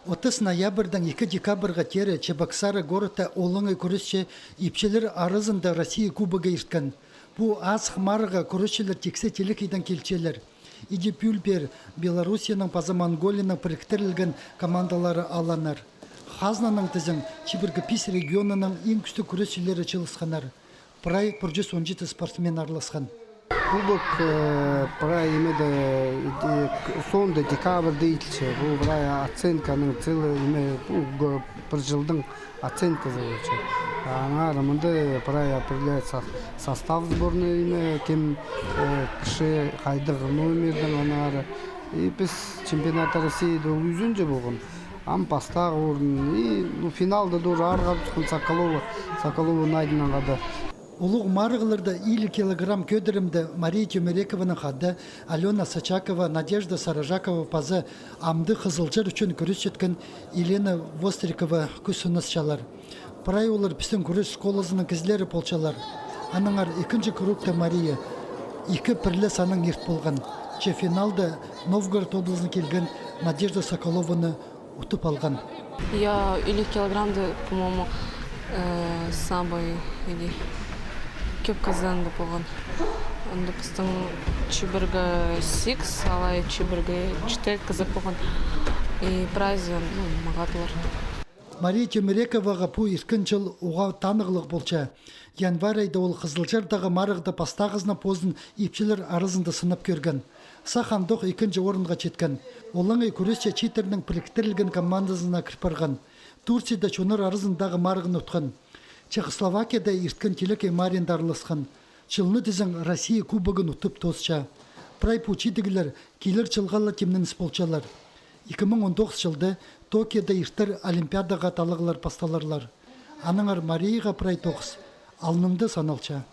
30 ноябрьдан 2 декабрьга тере Чебоксары города олыңы күресші ипчелер арызында Россия кубогы ирткен. Бу асық марыға күресшілер тексе телекейдан келчелер. Иди Пюльпер Белоруссияның паза Монголияның біріктірілген командалары аланар. Хазнаның тізін Чебіргі Пис регионының ең күшті күресшілері чылысқанар. Прай 117 спортсмен араласқан. Кубок прай имеде сонда декабрь дейтілші. Бұл прай оценканың цілі бір жылдың оценкасы болчу. Ана рамында прай определяется состав сборной кем кіші қайдығы номердің анары. И біз чемпионата России жүзінде болған. Ам пастағы орын. И финалда тоже арғап тұқын Соколова найдынан қады. Улуг марыгыларда 50 килограмм көдірімді Мария Тюмерекованың хады, Алена Сачакова, Надежда Саражакова пазы амды қызылжыр үшін күрес жеткен Елена Вострикова күсінісшалар. Прай олар біздің күрес школасының кізлері полчалар. Аныңар 2-ші кругта Мария 2 пірлі саның ерт болған. Че финалда Новгород облысына келген Надежда Соколованы ұтып алған. Я 50 килограммды, по-моему, самый көп казанда болған. Онда біздің Чебіргі 6, алай Чебіргі 4 қызып болған. И прайзы мағатылар. Мария Тюмерековаға пу иркін жыл уға танығылық болча. Январь айда ол Қызылжардағы марығды пастағызына позын ипчілер арызында сынып көрген. Сахандық 2-ші орынға четкен. Олыңай күресче читерінің біріктірілген командасына кірпірген. Турцияда чоныр арызындағы марығын ұтқан. Чехословакияда ирткен телеке маринда араласқан. Чылны дізің Россия кубогын ұтып тосча. Прай пучидігілер келер чылғалы темнен сполчалар. 2019 жылды Токиода иртер Олимпиадаға талығылар пасталарлар. Аныңар Марияға прай тоқыс. Алнымды саналча.